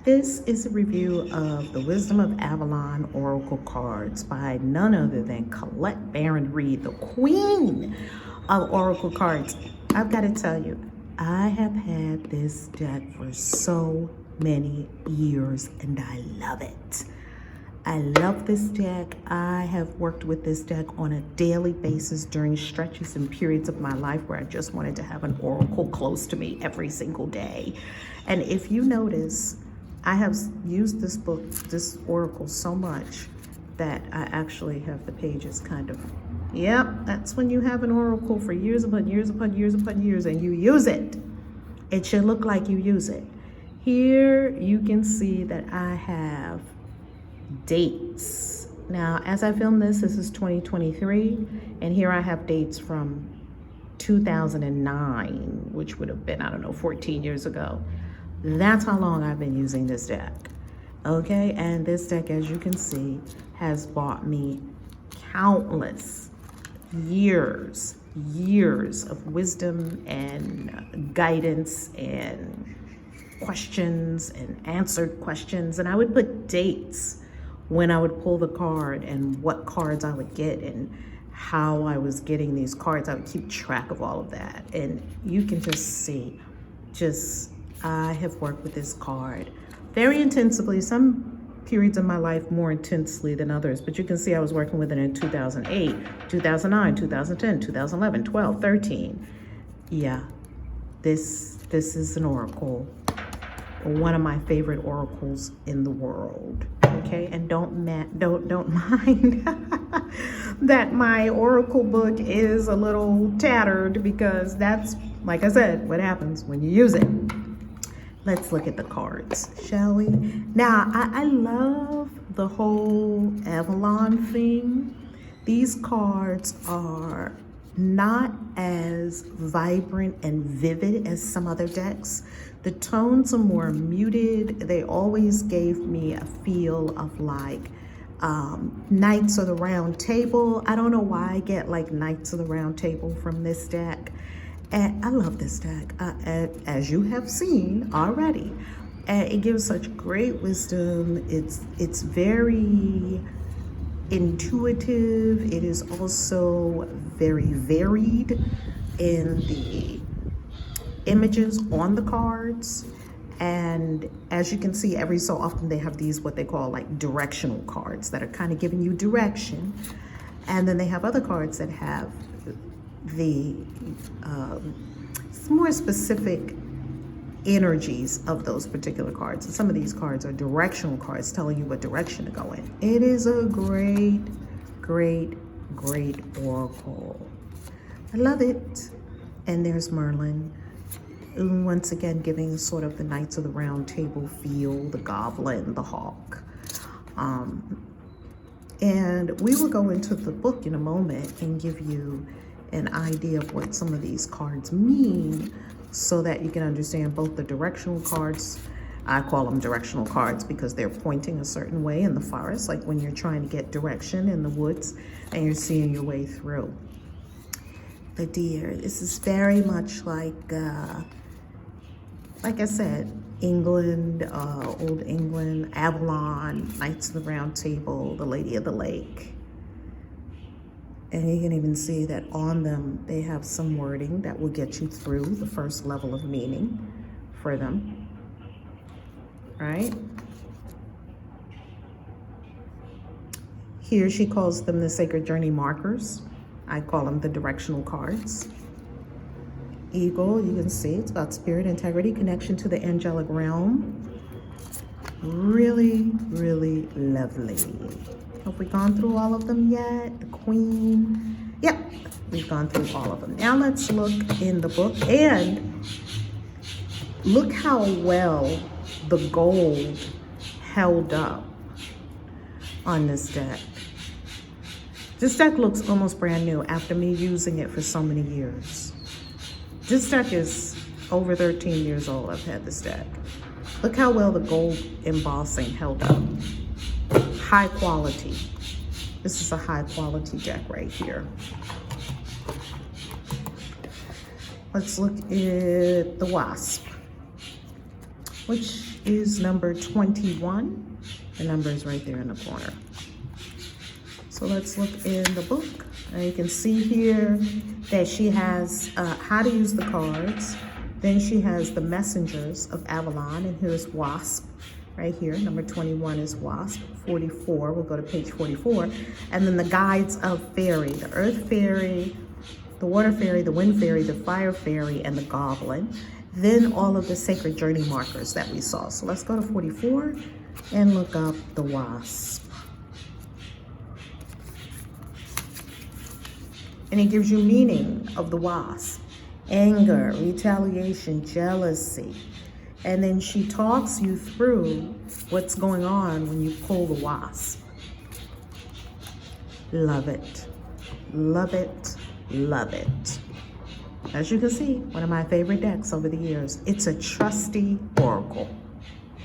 This is a review of The Wisdom of Avalon Oracle Cards by none other than Colette Baron Reed, the queen of Oracle Cards. I've got to tell you, I have had this deck for so many years and I love it. I love this deck. I have worked with this deck on a daily basis during stretches and periods of my life where I just wanted to have an oracle close to me every single day. And if you notice, I have used this book, this oracle, so much that I actually have the pages kind of, yep, that's when you have an oracle for years upon years upon years upon years and you use it. It should look like you use it. Here you can see that I have dates. Now, as I film this is 2023, and here I have dates from 2009, which would have been, I don't know, 14 years ago. That's how long I've been using this deck. Okay, and this deck, as you can see, has bought me countless years of wisdom and guidance and questions and answered questions. And I would put dates when I would pull the card and what cards I would get and how I was getting these cards. I would keep track of all of that. And you can just see, I have worked with this card very intensively, some periods of my life more intensely than others, but you can see I was working with it in 2008, 2009, 2010, 2011, 12, 13. Yeah, this is an oracle, one of my favorite oracles in the world. Okay, and don't mind that my oracle book is a little tattered, because that's, like I said, what happens when you use it. Let's look at the cards, shall we? Now, I love the whole Avalon thing. These cards are not as vibrant and vivid as some other decks. The tones are more muted. They always gave me a feel of like Knights of the Round Table. I don't know why I get like Knights of the Round Table from this deck. And I love this deck, as you have seen already. It gives such great wisdom. It's very intuitive. It is also very varied in the images on the cards. And as you can see, every so often they have these, what they call like directional cards that are kind of giving you direction. And then they have other cards that have the more specific energies of those particular cards. And some of these cards are directional cards telling you what direction to go in. It is a great oracle. I love it. And there's Merlin, once again giving sort of the Knights of the Round Table feel, the goblin, the hawk. And we will go into the book in a moment and give you an idea of what some of these cards mean, so that you can understand both the directional cards. I call them directional cards because they're pointing a certain way in the forest, like when you're trying to get direction in the woods and you're seeing your way through. The deer, this is very much like I said, England, old England, Avalon, Knights of the Round Table, the Lady of the Lake. And you can even see that on them, they have some wording that will get you through the first level of meaning for them, right? Here she calls them the Sacred Journey markers. I call them the directional cards. Eagle, you can see it's about spirit, integrity, connection to the angelic realm. Really lovely. Have we gone through all of them yet? The Queen. Yep, we've gone through all of them. Now let's look in the book and look how well the gold held up on this deck. This deck looks almost brand new after me using it for so many years. This deck is over 13 years old. I've had this deck. Look how well the gold embossing held up. High quality. This is a high quality deck right here. Let's look at the Wasp, which is number 21. The number is right there in the corner. So let's look in the book. And you can see here that she has how to use the cards. Then she has the messengers of Avalon, and here's Wasp right here. Number 21 is Wasp. 44, we'll go to page 44. And then the guides of fairy, the earth fairy, the water fairy, the wind fairy, the fire fairy, and the goblin. Then all of the sacred journey markers that we saw. So let's go to 44 and look up the Wasp. And it gives you meaning of the Wasp: anger, retaliation, jealousy. And then she talks you through what's going on when you pull the Wasp. Love it, love it, love it. As you can see, one of my favorite decks over the years. It's a trusty oracle.